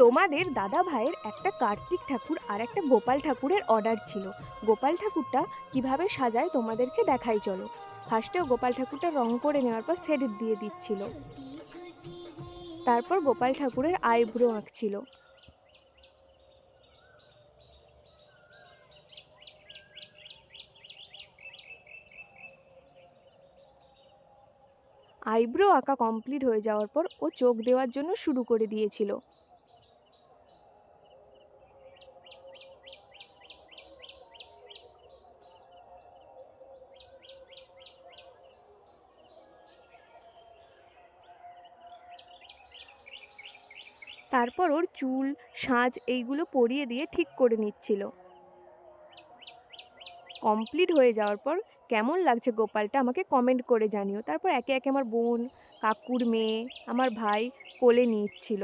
তোমাদের দাদা ভাইয়ের একটা কার্তিক ঠাকুর আর একটা গোপাল ঠাকুরের অর্ডার ছিল। গোপাল ঠাকুরটা কিভাবে সাজায় তোমাদেরকে দেখাই চলো। ফার্স্টেও গোপাল ঠাকুরটা রং করে নেওয়ার পর শেড দিয়ে দিচ্ছিল। তারপর গোপাল ঠাকুরের আইব্রো আঁকছিল। আইব্রো আঁকা কমপ্লিট হয়ে যাওয়ার পর ও চোখ দেওয়ার জন্য শুরু করে দিয়েছিল। তারপর ওর চুল সাজ এইগুলো পরিয়ে দিয়ে ঠিক করে নিচ্ছিল। কমপ্লিট হয়ে যাওয়ার পর কেমন লাগছে গোপালটা আমাকে কমেন্ট করে জানিও। তারপর একে একে আমার বোন, কাকুর মেয়ে, আমার ভাই কোলে নিচ্ছিল।